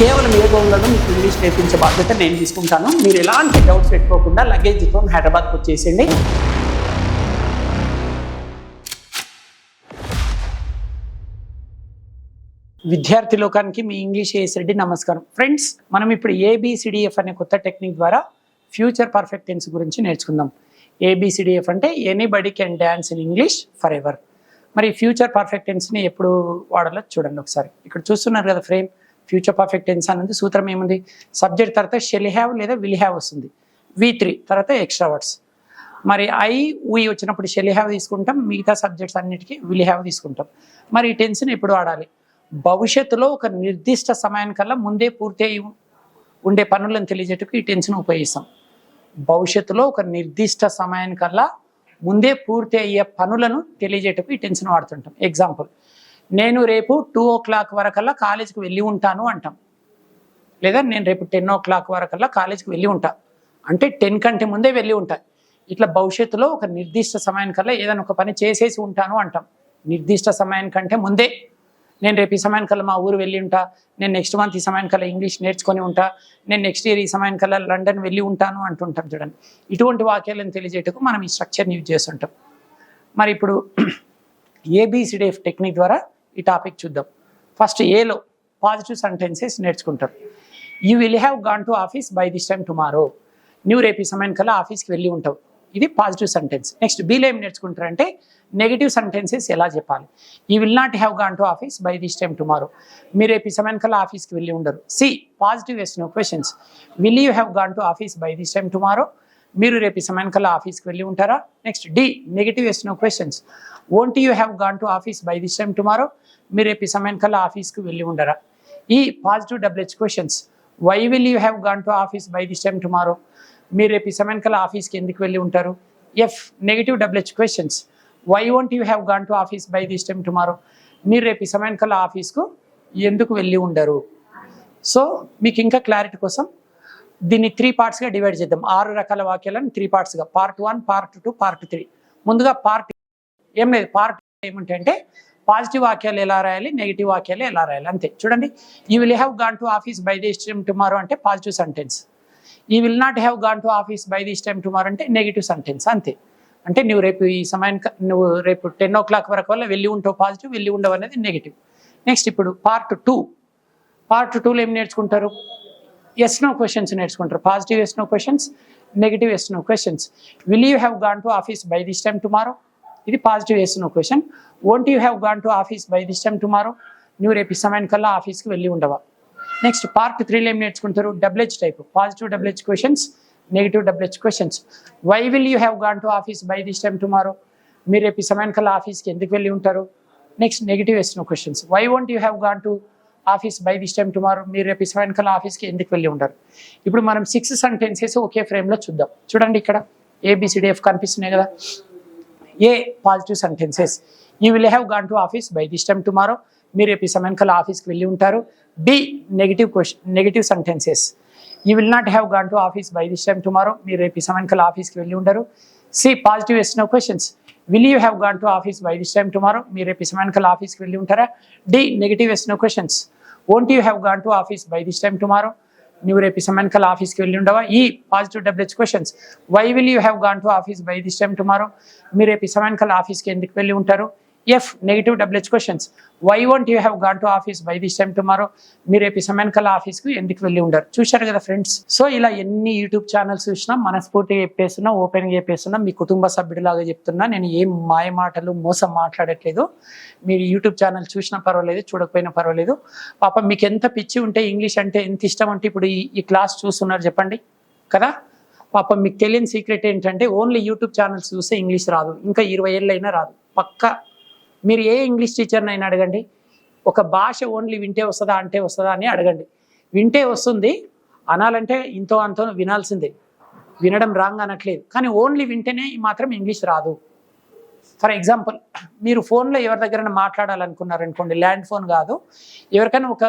కేవలం ఏ గోవులను మీకు ఇంగ్లీష్ నేర్పించే బాధ్యత నేను తీసుకుంటాను. మీరు ఎలాంటి డౌట్స్ పెట్టుకోకుండా లగేజ్తో హైదరాబాద్కి వచ్చేసేయండి. విద్యార్థి లోకానికి మీ ఇంగ్లీష్ ఏఎస్ రెడ్డి నమస్కారం. ఫ్రెండ్స్, మనం ఇప్పుడు ఏబిసిడిఎఫ్ అనే కొత్త టెక్నిక్ ద్వారా ఫ్యూచర్ పర్ఫెక్ట్ టెన్స్ గురించి నేర్చుకుందాం. ఏబిసిడిఎఫ్ అంటే anybody can dance in English for ever. మరి ఫ్యూచర్ పర్ఫెక్ట్ టెన్స్ని ఎప్పుడు వాడాలో చూడండి ఒకసారి. ఇక్కడ చూస్తున్నారు కదా ఫ్రేమ్. ఫ్యూచర్ పర్ఫెక్ట్ టెన్స్ అనేది సూత్రం ఏముంది? సబ్జెక్ట్ తర్వాత షెల్ హ్యావ్ లేదా విల్ హ్యావ్ వస్తుంది. V3 తర్వాత ఎక్స్ట్రా వర్డ్స్. మరి we వచ్చినప్పుడు షెల్ హ్యావ్ తీసుకుంటాం, మిగతా సబ్జెక్ట్స్ అన్నిటికీ విల్ హ్యావ్ తీసుకుంటాం. మరి ఈ టెన్స్ని ఎప్పుడు వాడాలి? భవిష్యత్తులో ఒక నిర్దిష్ట సమయానికల్లా ముందే పూర్తి అయి ఉండే పనులను తెలియజేటకు ఈ టెన్స్ను ఉపయోగిస్తాం. భవిష్యత్తులో ఒక నిర్దిష్ట సమయానికల్లా ముందే పూర్తి అయ్యే పనులను తెలియజేటకు ఈ టెన్స్ను వాడుతుంటాం. ఎగ్జాంపుల్, నేను రేపు 2 o'clock వరకల్లా కాలేజీకి వెళ్ళి ఉంటాను అంటాం. లేదా నేను రేపు 10 o'clock వరకల్లా కాలేజీకి వెళ్ళి ఉంటా అంటే 10 కంటే ముందే వెళ్ళి ఉంటా. ఇట్లా భవిష్యత్తులో ఒక నిర్దిష్ట సమయానికల్లా ఏదైనా ఒక పని చేసేసి ఉంటాను అంటాం. నిర్దిష్ట సమయానికంటే ముందే. నేను రేపు ఈ సమయానికల్లా మా ఊరు వెళ్ళి ఉంటా, నేను నెక్స్ట్ మంత్ ఈ సమయానికల్లా ఇంగ్లీష్ నేర్చుకొని ఉంటా, నేను నెక్స్ట్ ఇయర్ ఈ సమయానికల్లా లండన్ వెళ్ళి ఉంటాను అంటుంటాం. చూడండి, ఇటువంటి వాక్యాలను తెలియజేయటకు మనం ఈ స్ట్రక్చర్ని యూజ్ చేస్తుంటాం. మరి ఇప్పుడు ఏబిసిడిఎఫ్ టెక్నిక్ ద్వారా ఈ టాపిక్ చూద్దాం. ఫస్ట్ ఏలో పాజిటివ్ సెంటెన్సెస్ నేర్చుకుంటారు. You will have gone to office by this time tomorrow. నువ్వు రేపు ఈ సమయానికల్లా ఆఫీస్కి వెళ్ళి ఉంటావు. ఇది పాజిటివ్ సెంటెన్స్. నెక్స్ట్ బీలో ఏం నేర్చుకుంటారంటే నెగిటివ్ సెంటెన్సెస్ ఎలా చెప్పాలి. You will not have gone to office by this time tomorrow. మీరు రేపు ఈ సమయానికల్లా ఆఫీస్కి వెళ్ళి ఉండరు. C positive yes no questions. Will you have gone to office by this time tomorrow. మీరు రేపు ఈ సమయానికల్లా ఆఫీస్కి వెళ్ళి ఉంటారా? Next D negative yes no questions. Won't you have gone to office by this time tomorrow. మీరు రేపు ఈ సమయానికల్లా ఆఫీస్కి వెళ్ళి ఉండరా? E positive WH questions. Why will you have gone to office by this time tomorrow. మీరు రేపు ఈ సమయానికల్లా ఆఫీస్కి ఎందుకు వెళ్ళి ఉంటారు? F negative WH questions. Why won't you have gone to office by this time tomorrow. మీరు రేపు ఈ సమయానికల్లా ఆఫీస్కు ఎందుకు వెళ్ళి ఉండరు? సో మీకు ఇంకా క్లారిటీ కోసం దీన్ని 3 partsగా డివైడ్ చేద్దాం. 6 రకాల వాక్యాలను 3 partsగా, పార్ట్ 1, పార్ట్ 2, పార్ట్ 3. ముందుగా పార్ట్ ఏం లేదు, పార్ట్ ఏమిటంటే పాజిటివ్ వాక్యాలు ఎలా రాయాలి, నెగిటివ్ వాక్యాలు ఎలా రాయాలి అంతే. చూడండి, you will have gone to office by this time tomorrow అంటే positive sentence. You will not have gone to office by this time tomorrow అంటే నెగిటివ్ సెంటెన్స్ అంతే. అంటే నువ్వు రేపు ఈ సమయానికి నువ్వు రేపు 10 o'clock వరకు వల్ల వెళ్ళి ఉంటావు పాజిటివ్, వెళ్ళి ఉండవు అనేది నెగిటివ్. నెక్స్ట్ ఇప్పుడు పార్ట్ 2. పార్ట్ 2లో ఏం నేర్చుకుంటారు? ఎస్ నో క్వశ్చన్స్ నేర్చుకుంటారు. Positive yes no questions, negative yes no questions. Will you have gone to office by this time tomorrow. ఇది positive yes no question. Won't you have gone to office by this time tomorrow. నువ్వు రేపు ఈ సమయానికల్లా ఆఫీస్కి వెళ్ళి ఉండవా. Next part 3లో ఏం నేర్చుకుంటారు? WH type. Positive WH questions, negative WH questions. Why will you have gone to office by this time tomorrow. మీరు రేపు ఈ సమయానికల్లా ఆఫీస్కి ఎందుకు వెళ్ళి ఉంటారు? Next negative yes no questions. Why won't you have gone to office by this time tomorrow. మీరు రేపు ఈ సమయానికల్లా ఆఫీస్కి ఎందుకు వెళ్ళి ఉంటారు? ఇప్పుడు మనం 6 సెంటెన్సెస్ ఒకే ఫ్రేమ్లో చూద్దాం. చూడండి, ఇక్కడ ఏబిసిడిఎఫ్ కనిపిస్తున్నాయి కదా. A positive sentences. You will have gone to office by this time tomorrow. మీరు రేపు ఈ సమయానికల్లా ఆఫీస్కి వెళ్ళి ఉంటారు. D negative sentences. You will not have gone to office by this time tomorrow. మీరు రేపు ఈ సమయానికల్లా ఆఫీస్కి వెళ్ళి ఉండరు. C positive yes no questions. Will you have gone to office by this time tomorrow. మీరు రేపు ఈ సమయానికల్లా ఆఫీస్కి వెళ్ళి ఉంటారా? D negative yes no questions. Won't you have gone to office by this time tomorrow. నువ్వు రేపు ఈ సమయానికల్లా ఆఫీస్కి వెళ్ళి ఉండవా. E positive WH questions. Why will you have gone to office by this time tomorrow. మీరు రేపు ఈ సమయానికల్లా ఆఫీస్కి ఎందుకు వెళ్ళి ఉంటారు? F negative WH questions. Why won't you have gone to office by this time tomorrow. మీరు రేపు ఈ సమయానికల్లా ఆఫీస్కి ఎందుకు వెళ్ళి ఉండరు. చూశారు కదా ఫ్రెండ్స్. సో ఇలా ఎన్ని యూట్యూబ్ ఛానల్స్ చూసినా మనస్ఫూర్తిగా చెప్పేస్తున్నా, ఓపెన్గా చెప్పేస్తున్నా, మీ కుటుంబ సభ్యుడిలాగా చెప్తున్నా. నేను ఏం మాయ మాటలు మోసం మాట్లాడట్లేదు. మీరు యూట్యూబ్ ఛానల్ చూసినా పర్వాలేదు, చూడకపోయినా పర్వాలేదు. పాపం మీకు ఎంత పిచ్చి ఉంటే, ఇంగ్లీష్ అంటే ఎంత ఇష్టం అంటే ఇప్పుడు ఈ క్లాస్ చూస్తున్నారు చెప్పండి కదా. పాపం మీకు తెలియని సీక్రెట్ ఏంటంటే ఓన్లీ యూట్యూబ్ ఛానల్స్ చూస్తే ఇంగ్లీష్ రాదు. ఇంకా 20 ఏళ్ళైనా రాదు పక్కా. మీరు ఏ ఇంగ్లీష్ టీచర్ని అయినా అడగండి, ఒక భాష ఓన్లీ వింటే వస్తుందా అంటే వస్తుందా అని అడగండి. వింటే వస్తుంది, అనాలంటే ఇంతో అంతో వినాల్సిందే. వినడం రాంగ్ అనట్లేదు, కానీ ఓన్లీ వింటేనే మాత్రం ఇంగ్లీష్ రాదు. ఫర్ ఎగ్జాంపుల్, మీరు ఫోన్లో ఎవరి దగ్గరైనా మాట్లాడాలనుకున్నారనుకోండి, ల్యాండ్ ఫోన్ కాదు, ఎవరికైనా ఒక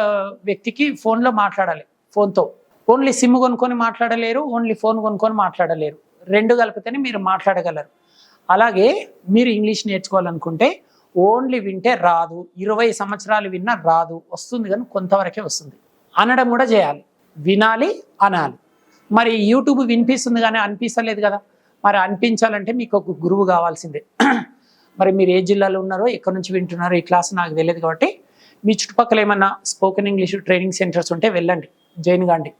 వ్యక్తికి ఫోన్లో మాట్లాడాలి. ఫోన్తో ఓన్లీ సిమ్ కొనుక్కొని మాట్లాడలేరు, ఓన్లీ ఫోన్ కొనుక్కొని మాట్లాడలేరు. 2 కలిపితేనే మీరు మాట్లాడగలరు. అలాగే మీరు ఇంగ్లీష్ నేర్చుకోవాలనుకుంటే ఓన్లీ వింటే రాదు. 20 సంవత్సరాలు విన్నా రాదు. వస్తుంది కానీ కొంతవరకే వస్తుంది. అనడం కూడా చేయాలి. వినాలి, అనాలి. మరి యూట్యూబ్ వినిపిస్తుంది కానీ అనిపించలేదు కదా. మరి అనిపించాలంటే మీకు ఒక గురువు కావాల్సిందే. మరి మీరు ఏ జిల్లాలో ఉన్నారో, ఎక్కడి నుంచి వింటున్నారో ఈ క్లాస్ నాకు తెలియదు కాబట్టి మీ చుట్టుపక్కల ఏమన్నా స్పోకెన్ ఇంగ్లీష్ ట్రైనింగ్ సెంటర్స్ ఉంటే వెళ్ళండి, జాయిన్ కాండి,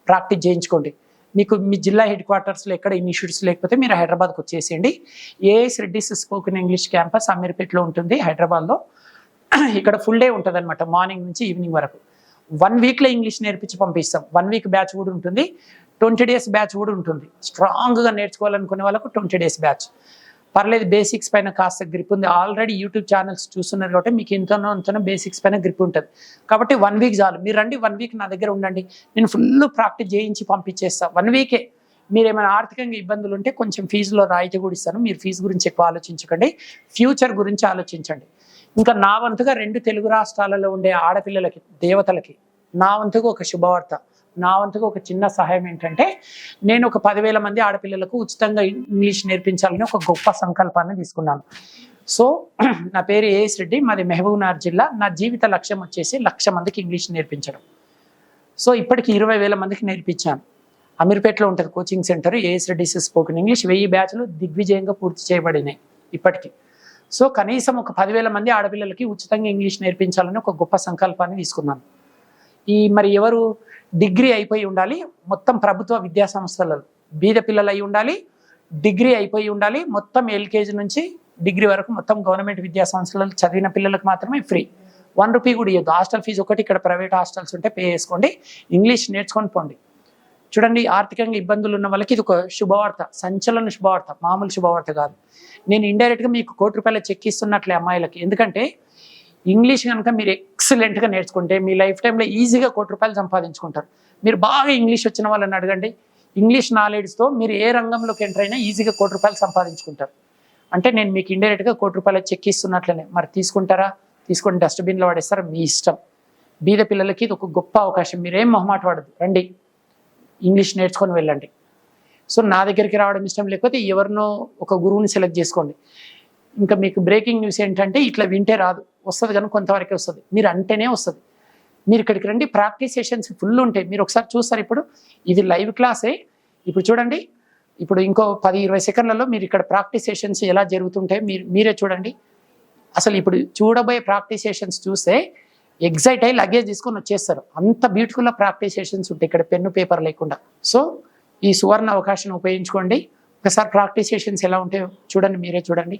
ప్రాక్టీస్ చేయించుకోండి. మీకు మీ జిల్లా హెడ్ క్వార్టర్స్లో ఎక్కడ ఇన్స్టిట్యూట్స్ లేకపోతే మీరు హైదరాబాద్కి వచ్చేసేయండి. A S Reddy's spoken English campus అమీర్పేటలో ఉంటుంది హైదరాబాద్లో. ఇక్కడ ఫుల్ డే ఉంటుంది అనమాట, మార్నింగ్ నుంచి ఈవినింగ్ వరకు. 1 వీక్లో ఇంగ్లీష్ నేర్పించి పంపిస్తాం. 1 వీక్ బ్యాచ్ కూడా ఉంటుంది, 20 డేస్ బ్యాచ్ కూడా ఉంటుంది. స్ట్రాంగ్గా నేర్చుకోవాలనుకునే వాళ్ళకు 20 డేస్ బ్యాచ్. పర్లేదు, బేసిక్స్ పైన కాస్త గ్రిప్ ఉంది. ఆల్రెడీ యూట్యూబ్ ఛానల్స్ చూస్తున్నారు కాబట్టి మీకు ఎంతనో బేసిక్స్ పైన గ్రిప్ ఉంటుంది. కాబట్టి 1 వీక్ చాలు. మీరు రండి, 1 వీక్ నా దగ్గర ఉండండి, నేను ఫుల్ ప్రాక్టీస్ చేయించి పంపించేస్తాను. 1 వీకే. మీరు ఏమైనా ఆర్థికంగా ఇబ్బందులు ఉంటే కొంచెం ఫీజులో రాయితీ కూడా ఇస్తాను. మీరు ఫీజు గురించి ఎక్కువ ఆలోచించకండి, ఫ్యూచర్ గురించి ఆలోచించండి. ఇంకా నా వంతుగా 2 తెలుగు రాష్ట్రాలలో ఉండే ఆడపిల్లలకి, దేవతలకి నా వంతుగా ఒక శుభవార్త, నా వంతుగా ఒక చిన్న సహాయం ఏంటంటే, నేను ఒక 10,000 మంది ఆడపిల్లలకు ఉచితంగా ఇంగ్లీష్ నేర్పించాలని ఒక గొప్ప సంకల్పాన్ని తీసుకున్నాను. సో నా పేరు ఏఎస్ రెడ్డి, మాది మహబూబ్నగర్ జిల్లా. నా జీవిత లక్ష్యం వచ్చేసి 1,00,000 మందికి ఇంగ్లీష్ నేర్పించడం. సో ఇప్పటికి 20,000 మందికి నేర్పించాను. అమీర్పేటలో ఉంటుంది coaching centre AS Reddy spoken English. 1000 బ్యాచ్లు దిగ్విజయంగా పూర్తి చేయబడినాయి ఇప్పటికీ. సో కనీసం ఒక 10,000 మంది ఆడపిల్లలకి ఉచితంగా ఇంగ్లీష్ నేర్పించాలని ఒక గొప్ప సంకల్పాన్ని తీసుకున్నాను. మరి ఎవరు డిగ్రీ అయిపోయి ఉండాలి, మొత్తం ప్రభుత్వ విద్యా సంస్థలలో బీద పిల్లలు అయి ఉండాలి, డిగ్రీ అయిపోయి ఉండాలి, మొత్తం ఎల్కేజీ నుంచి డిగ్రీ వరకు మొత్తం గవర్నమెంట్ విద్యా సంస్థలలో చదివిన పిల్లలకు మాత్రమే ఫ్రీ. 1 రూపీ కూడా ఇవ్వద్దు. హాస్టల్ ఫీజు ఒకటి, ఇక్కడ ప్రైవేట్ హాస్టల్స్ ఉంటే పే చేసుకోండి, ఇంగ్లీష్ నేర్చుకొని పోండి. చూడండి, ఆర్థికంగా ఇబ్బందులు ఉన్న వాళ్ళకి ఇది ఒక శుభవార్త, సంచలన శుభవార్త, మామూలు శుభవార్త కాదు. నేను ఇండైరెక్ట్గా మీకు ₹1,00,00,000 చెక్ ఇస్తున్నట్లే అమ్మాయిలకి. ఎందుకంటే ఇంగ్లీష్ కనుక మీరు ఎక్సలెంట్గా నేర్చుకుంటే మీ లైఫ్ టైంలో ఈజీగా ₹1,00,00,000 సంపాదించుకుంటారు. మీరు బాగా ఇంగ్లీష్ వచ్చిన వాళ్ళని అడగండి, ఇంగ్లీష్ నాలెడ్జ్తో మీరు ఏ రంగంలోకి ఎంటర్ అయినా ఈజీగా ₹1,00,00,000 సంపాదించుకుంటారు. అంటే నేను మీకు ఇండైరెక్ట్గా ₹1,00,00,000 చెక్ ఇస్తున్నట్లనే. మరి తీసుకుంటారా? తీసుకొని డస్ట్బిన్లో పడేస్తారా? మీ ఇష్టం. బీద పిల్లలకి ఇది ఒక గొప్ప అవకాశం. మీరేం మొహమాట పడదు, రండి, ఇంగ్లీష్ నేర్చుకొని వెళ్ళండి. సో నా దగ్గరికి రావడం ఇష్టం లేకపోతే ఎవరినో ఒక గురువుని సెలెక్ట్ చేసుకోండి. ఇంకా మీకు బ్రేకింగ్ న్యూస్ ఏంటంటే, ఇట్లా వింటే రాదు, వస్తుంది కానీ కొంతవరకే వస్తుంది, మీరు అంటేనే వస్తుంది. మీరు ఇక్కడికి రండి, ప్రాక్టీస్ సెషన్స్ ఫుల్ ఉంటాయి. మీరు ఒకసారి చూస్తారు, ఇప్పుడు ఇది లైవ్ క్లాసే. ఇప్పుడు చూడండి, ఇప్పుడు ఇంకో 10-20 సెకండ్లలో మీరు ఇక్కడ ప్రాక్టీస్ సెషన్స్ ఎలా జరుగుతుంటాయో మీరే చూడండి. అసలు ఇప్పుడు చూడబోయే ప్రాక్టీస్ సెషన్స్ చూస్తే ఎగ్జైట్ అయ్యి లగేజ్ తీసుకొని వచ్చేస్తారు. అంత బ్యూటిఫుల్గా ప్రాక్టీస్ సెషన్స్ ఉంటాయి ఇక్కడ, పెన్ను పేపర్ లేకుండా. సో ఈ సువర్ణ అవకాశాన్ని ఉపయోగించుకోండి. ఒకసారి ప్రాక్టీస్ సెషన్స్ ఎలా ఉంటాయో చూడండి, మీరే చూడండి.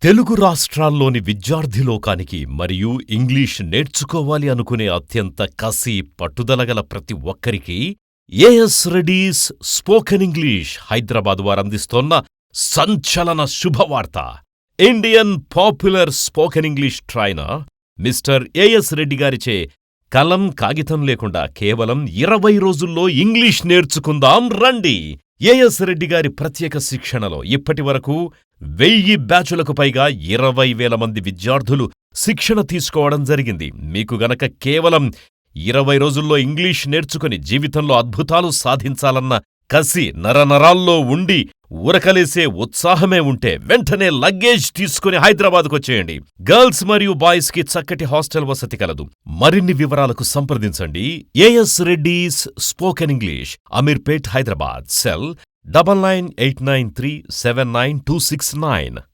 తెలుగు రాష్ట్రాల్లోని విద్యార్థి లోకానికి మరియు ఇంగ్లీష్ నేర్చుకోవాలి అనుకునే అత్యంత కసి, పట్టుదలగల ప్రతి ఒక్కరికి A S Reddy's spoken English Hyderabad వారందిస్తోన్న సంచలన శుభవార్త. Indian popular spoken English trainer mister A S Reddy గారిచే కలం కాగితం లేకుండా కేవలం 20 రోజుల్లో ఇంగ్లీష్ నేర్చుకుందాం రండి. ఏఎస్ రెడ్డి గారి ప్రత్యేక శిక్షణలో ఇప్పటి వరకు 1000 బ్యాచులకు పైగా 20,000 మంది విద్యార్థులు శిక్షణ తీసుకోవడం జరిగింది. మీకు గనక కేవలం 20 రోజుల్లో ఇంగ్లీష్ నేర్చుకుని జీవితంలో అద్భుతాలు సాధించాలన్న కసి నరనరాల్లో ఉండి ఉరకలేసే ఉత్సాహమే ఉంటే వెంటనే లగేజ్ తీసుకుని హైదరాబాద్కొచ్చేయండి. గర్ల్స్ మరియు బాయ్స్ కి చక్కటి హాస్టల్ వసతి కలదు. మరిన్ని వివరాలకు సంప్రదించండి AS Reddy's spoken English, Ameerpet, Hyderabad. Cell 9989379269.